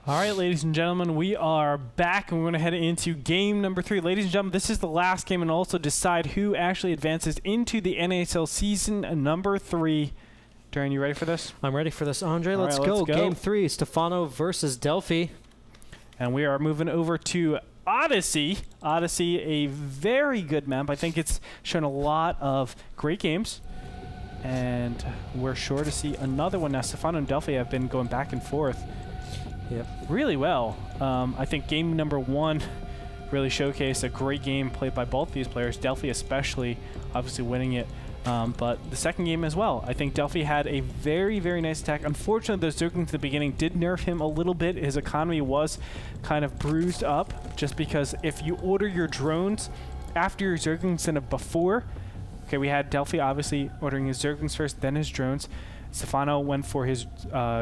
All right, ladies and gentlemen, we are back and we're going to head into game number 3. Ladies and gentlemen, this is the last game and also decide who actually advances into the NASL season number 3. Darren, you ready for this? I'm ready for this, Andre. All let's right, go. let's go. Game 3, Stephano versus Delphi. And we are moving over to Odyssey. Odyssey, a very good map. I think it's shown a lot of great games. And we're sure to see another one. Now, Stephano and Delphi have been going back and forth really well. I think game number 1 really showcased a great game played by both these players, Delphi especially, obviously winning it. But the second game as well, I think Delphi had a very, very nice attack. Unfortunately, the Zerglings at the beginning did nerf him a little bit. His economy was kind of bruised up just because if you order your drones after your Zerglings instead of before, okay, we had Delphi obviously ordering his Zerglings first, then his drones. Stephano went for his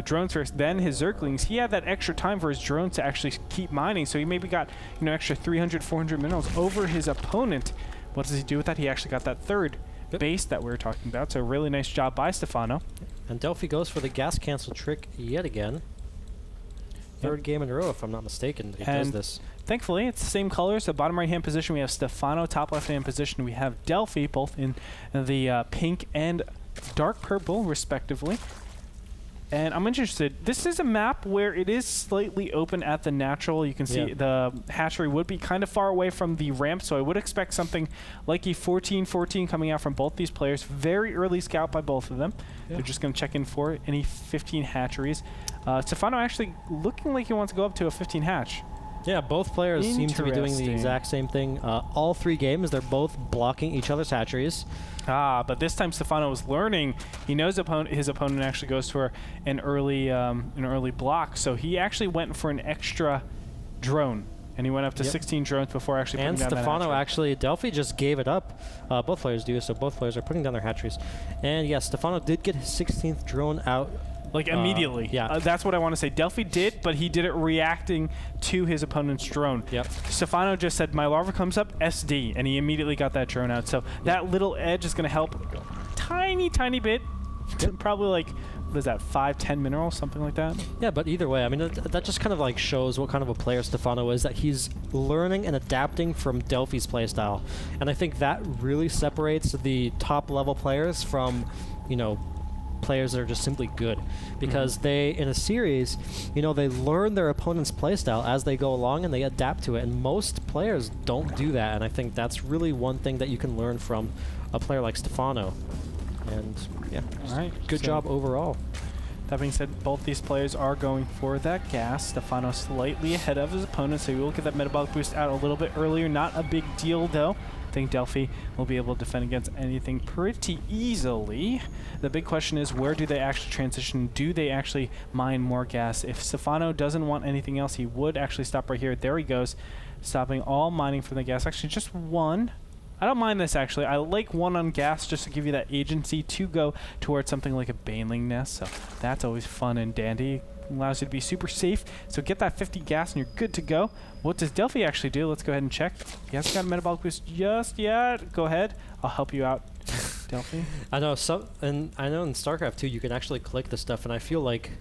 drones first, then his Zerglings. He had that extra time for his drones to actually keep mining, so he maybe got extra 300, 400 minerals over his opponent. What does he do with that? He actually got that third base that we were talking about, so really nice job by Stephano. And Delphi goes for the gas cancel trick yet again. Third game in a row, if I'm not mistaken, he does this. Thankfully, it's the same colors. So bottom right-hand position, we have Stephano. Top left-hand position, we have Delphi, both in the pink and dark purple, respectively. And I'm interested. This is a map where it is slightly open at the natural. You can see the hatchery would be kind of far away from the ramp, so I would expect something like a 14-14 coming out from both these players. Very early scout by both of them. They're just going to check in for any 15 hatcheries. Stephano actually looking like he wants to go up to a 15 hatch. Yeah, both players seem to be doing the exact same thing. All 3 games, they're both blocking each other's hatcheries. But this time Stephano was learning. He knows his opponent actually goes for an early block, so he actually went for an extra drone, and he went up to 16 drones before actually putting down that hatchery. And Stephano actually, Delphi just gave it up. Both players do, so both players are putting down their hatcheries. And yes, Stephano did get his 16th drone out. Like immediately. That's what I want to say. Delphi did, but he did it reacting to his opponent's drone. Stephano just said, my larva comes up, SD, and he immediately got that drone out. So that little edge is going to help tiny, tiny bit. Probably like, what is that, 5-10 minerals, something like that? Yeah, but either way, I mean, that just kind of like shows what kind of a player Stephano is, that he's learning and adapting from Delphi's playstyle. And I think that really separates the top level players from, players that are just simply good, because they, in a series, they learn their opponent's playstyle as they go along and they adapt to it, and most players don't do that, and I think that's really one thing that you can learn from a player like Stephano. And yeah, all right, good job overall. That being said, both these players are going for that gas. Stephano slightly ahead of his opponent, so he will get that metabolic boost out a little bit earlier. Not a big deal though. I think Delphi will be able to defend against anything pretty easily. The big question is, where do they actually transition? Do they actually mine more gas? If Stephano doesn't want anything else, he would actually stop right here. There he goes, stopping all mining from the gas. Actually, just one. I don't mind this, actually. I like one on gas just to give you that agency to go towards something like a baneling nest. So that's always fun and dandy. Allows you to be super safe. So get that 50 gas and you're good to go. What does Delphi actually do? Let's go ahead and check. He hasn't got a metabolic boost just yet. Go ahead. I'll help you out, Delphi. I know and I know in StarCraft 2 you can actually click the stuff, and I feel like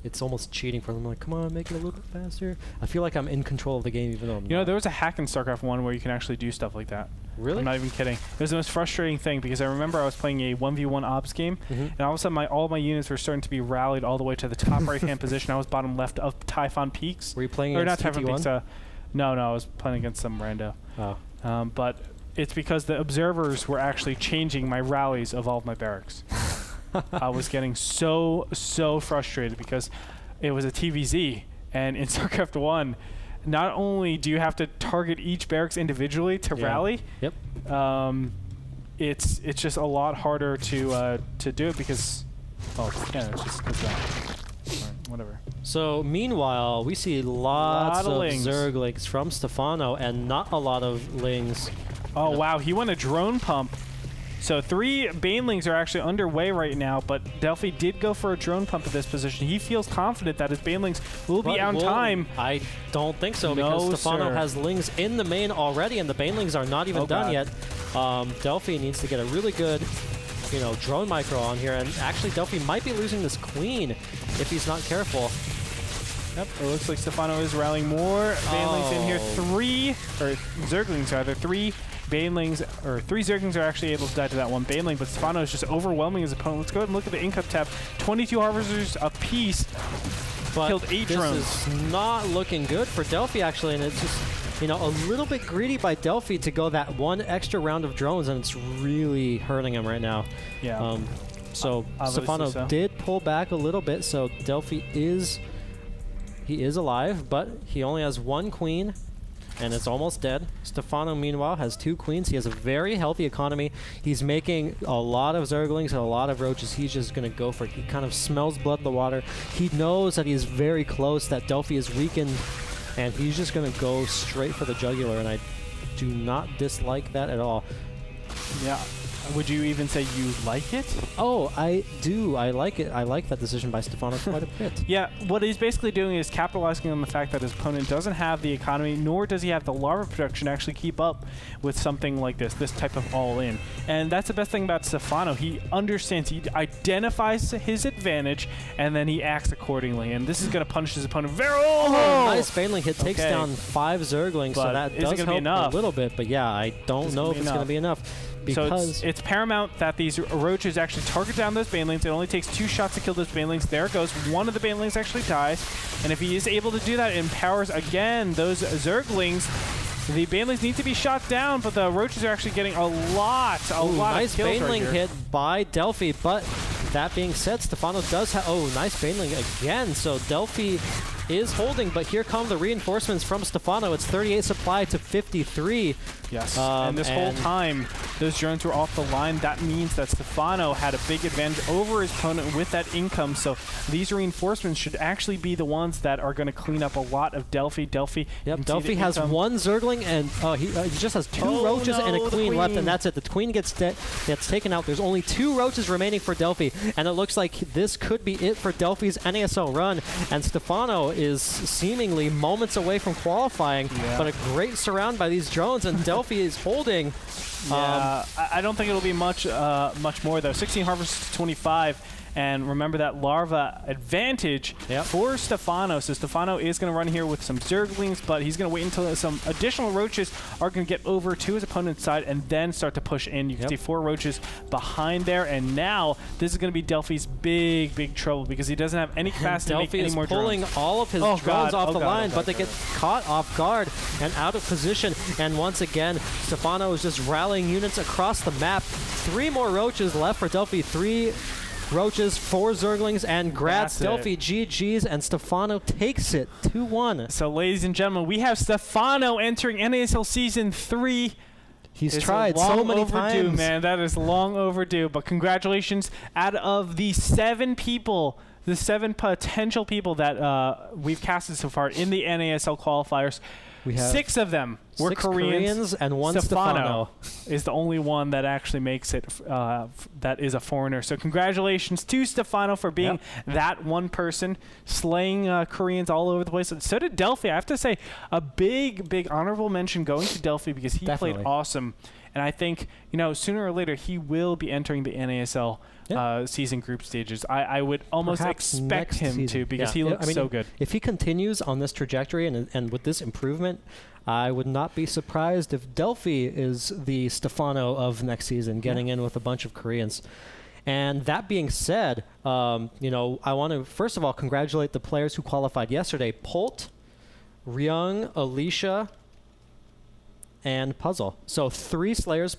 it's almost cheating for them. Like, come on, make it a little bit faster. I feel like I'm in control of the game, even though I'm not. There was a hack in StarCraft 1 where you can actually do stuff like that. Really? I'm not even kidding. It was the most frustrating thing, because I remember I was playing a 1v1 ops game, and all of a sudden all my units were starting to be rallied all the way to the top right-hand position. I was bottom left of Typhon Peaks. Were you playing against Typhon Peaks, no, I was playing against some rando. Oh. But it's because the observers were actually changing my rallies of all of my barracks. I was getting so frustrated because it was a TVZ, and in StarCraft 1, not only do you have to target each barracks individually to rally, it's just a lot harder to do it because, it's just because that. Whatever. So meanwhile, we see lots of Zerglings from Stephano and not a lot of Lings. Oh wow, he went a drone pump. So 3 banelings are actually underway right now, but Delphi did go for a drone pump at this position. He feels confident that his banelings will be on time. I don't think so, because Stephano has lings in the main already, and the banelings are not even done yet. Delphi needs to get a really good, drone micro on here, and actually Delphi might be losing this queen if he's not careful. Yep, it looks like Stephano is rallying more Banelings in here. Three Banelings, or 3 Zerglings are actually able to die to that one Baneling, but Stephano is just overwhelming his opponent. Let's go ahead and look at the income tab. 22 Harvesters apiece. But killed 8 drones. This is not looking good for Delphi, actually, and it's just, you know, a little bit greedy by Delphi to go that one extra round of drones, and it's really hurting him right now. Yeah. So Stephano did pull back a little bit, so Delphi is alive, but he only has 1 queen, and it's almost dead. Stephano, meanwhile, has 2 queens. He has a very healthy economy. He's making a lot of Zerglings and a lot of roaches. He's just going to go for it. He kind of smells blood in the water. He knows that he's very close, that Delphi is weakened, and he's just going to go straight for the jugular, and I do not dislike that at all. Yeah. Would you even say you like it? Oh, I do. I like it. I like that decision by Stephano quite a bit. Yeah, what he's basically doing is capitalizing on the fact that his opponent doesn't have the economy, nor does he have the larva production to actually keep up with something like this type of all-in. And that's the best thing about Stephano. He understands, he identifies his advantage, and then he acts accordingly. And this is going to punish his opponent very... Oh! Nice Baneling hit. Takes down 5 Zerglings, so that does help a little bit. But yeah, I don't know if it's going to be enough. Because so it's paramount that these roaches actually target down those Banelings. It only takes 2 shots to kill those Banelings. There it goes. One of the Banelings actually dies. And if he is able to do that, it empowers, again, those Zerglings. The Banelings need to be shot down, but the roaches are actually getting a lot nice of kills Baneling right hit by Delphi, but that being said, Stephano does have... Oh, nice Baneling again. So Delphi is holding, but here come the reinforcements from Stephano. It's 38 supply to 53. Yes, and this whole time, those drones were off the line. That means that Stephano had a big advantage over his opponent with that income. So these reinforcements should actually be the ones that are going to clean up a lot of Delphi. Delphi has 1 Zergling, and he just has 2 roaches and a queen left, and that's it. The queen gets taken out. There's only 2 roaches remaining for Delphi, and it looks like this could be it for Delphi's NASL run. And Stephano is seemingly moments away from qualifying, but a great surround by these drones, and Delphi is holding. Yeah, I don't think it'll be much more though. 16 harvests to 25. And remember that larva advantage for Stephano. So Stephano is going to run here with some Zerglings, but he's going to wait until some additional roaches are going to get over to his opponent's side and then start to push in. You can see 4 roaches behind there, and now this is going to be Delphi's big trouble because he doesn't have any capacity to make any more drones. Delphi is pulling all of his drones off the line, but they get caught off guard and out of position. And once again, Stephano is just rallying units across the map. 3 more roaches left for Delphi. 3 roaches, 4 Zerglings, and grabs Delphi GG's, and Stephano takes it 2-1. So, ladies and gentlemen, we have Stephano entering NASL Season 3. He's tried so many times. Man, that is long overdue. But congratulations, out of the 7 people, the 7 potential people that we've casted so far in the NASL qualifiers, we have 6 of them were 6 Koreans and 1 Stephano is the only one that actually makes it that is a foreigner. So congratulations to Stephano for being that one person, slaying Koreans all over the place. And so did Delphi. I have to say, a big honorable mention going to Delphi because he played awesome. And I think, you know, sooner or later he will be entering the NASL season group stages. I would almost expect him to because he looks so good. If he continues on this trajectory and with this improvement, I would not be surprised if Delphi is the Stephano of next season, getting in with a bunch of Koreans. And that being said, you know, I want to first of all congratulate the players who qualified yesterday: Polt, Ryung, Alicia, and Puzzle. So 3 Slayers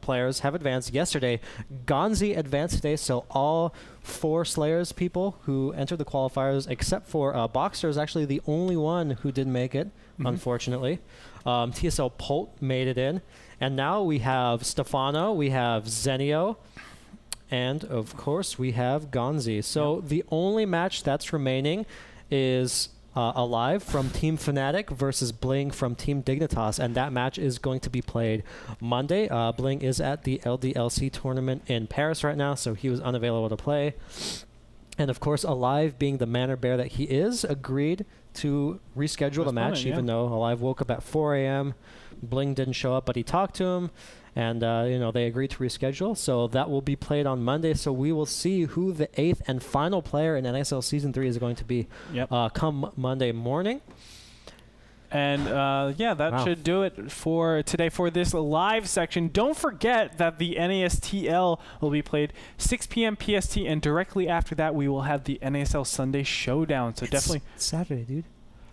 players have advanced yesterday. Gonzi advanced today, so all 4 Slayers people who entered the qualifiers, except for Boxer is actually the only one who didn't make it, unfortunately. TSL Polt made it in. And now we have Stephano, we have Zenio, and of course we have Gonzi. So the only match that's remaining is Alive from Team Fnatic versus Bling from Team Dignitas, and that match is going to be played Monday. Bling is at the LDLC tournament in Paris right now, so he was unavailable to play. And of course, Alive, being the manor bear that he is, agreed to reschedule the match, even though Alive woke up at 4 a.m. Bling didn't show up, but he talked to him, and they agreed to reschedule, so that will be played on Monday. So we will see who the 8th and final player in NASL Season 3 is going to be come Monday morning. And that should do it for today for this live section. Don't forget that the NASTL will be played 6 p.m. PST, and directly after that we will have the NASL Sunday Showdown. So definitely Saturday, dude.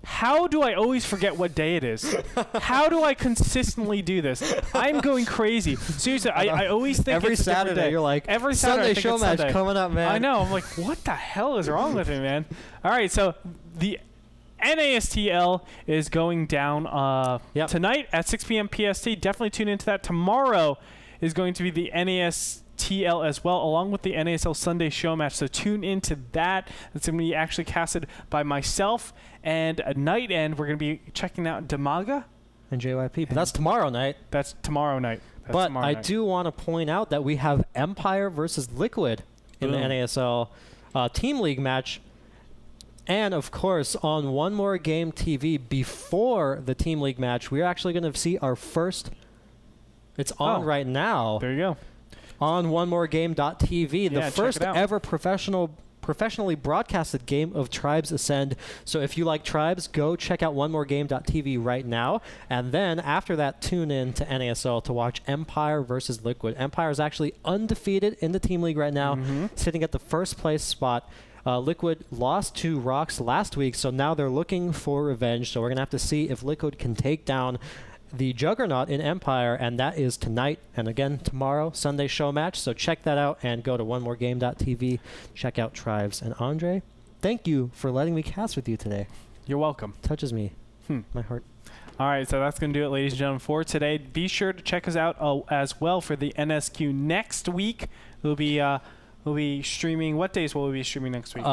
How do I always forget what day it is? How do I consistently do this? I'm going crazy. Seriously, I always think every it's a Saturday different day. you're like, every Saturday Sunday show match coming up, man. I know. I'm like, what the hell is wrong with me, man? All right, so the NASTL is going down tonight at 6 p.m. PST. Definitely tune into that. Tomorrow is going to be the NASTL as well, along with the NASL Sunday show match. So tune into that. It's going to be actually casted by myself and a night end. We're going to be checking out Damaga and JYP. But that's tomorrow night. That's tomorrow night. But I do want to point out that we have Empire versus Liquid in the NASL Team League match. And, of course, on One More Game TV, before the Team League match, we're actually going to see our first... It's on right now. There you go. On onemoregame.tv, the first ever professionally broadcasted game of Tribes Ascend. So if you like Tribes, go check out onemoregame.tv right now. And then, after that, tune in to NASL to watch Empire versus Liquid. Empire is actually undefeated in the Team League right now, sitting at the first place spot. Liquid lost to Rocks last week, so now they're looking for revenge. So we're going to have to see if Liquid can take down the Juggernaut in Empire, and that is tonight and again tomorrow, Sunday show match. So check that out and go to onemoregame.tv. Check out Tribes. And Andre, thank you for letting me cast with you today. You're welcome. Touches me. My heart. All right, so that's going to do it, ladies and gentlemen, for today. Be sure to check us out as well for the NSQ next week. We'll be streaming. What days will we be streaming next week?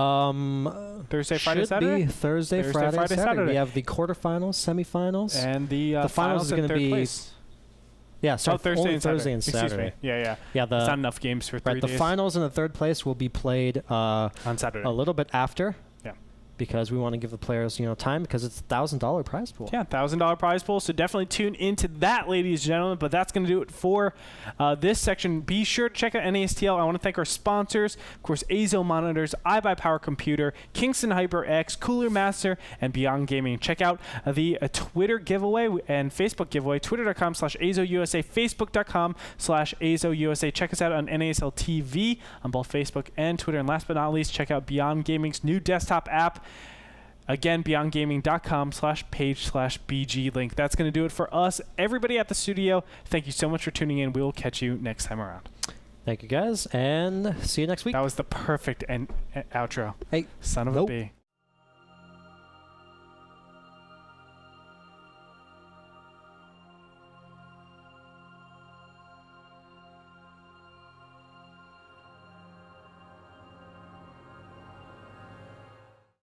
Thursday, Friday, Saturday? Thursday, Friday, Saturday. We have the quarterfinals, semifinals. And the finals is going to be... place. Yeah, so Thursday and Thursday and Saturday. Saturday. Yeah. Yeah, it's not enough games for 3 days. The finals and the third place will be played on Saturday. A little bit after. Yeah. Because we want to give the players, time, because it's $1,000 prize pool. Yeah, $1,000 prize pool. So definitely tune into that, ladies and gentlemen. But that's going to do it for this section. Be sure to check out NASTL. I want to thank our sponsors, of course, Azo Monitors, iBuyPower Computer, Kingston HyperX, Cooler Master, and Beyond Gaming. Check out the Twitter giveaway and Facebook giveaway, twitter.com/AzoUSA, facebook.com/AzoUSA. Check us out on NASL TV on both Facebook and Twitter. And last but not least, check out Beyond Gaming's new desktop app. Again, beyondgaming.com/page/BG link. That's going to do it for us. Everybody at the studio, thank you so much for tuning in. We will catch you next time around. Thank you, guys, and see you next week. That was the perfect outro. Hey, son of a bee.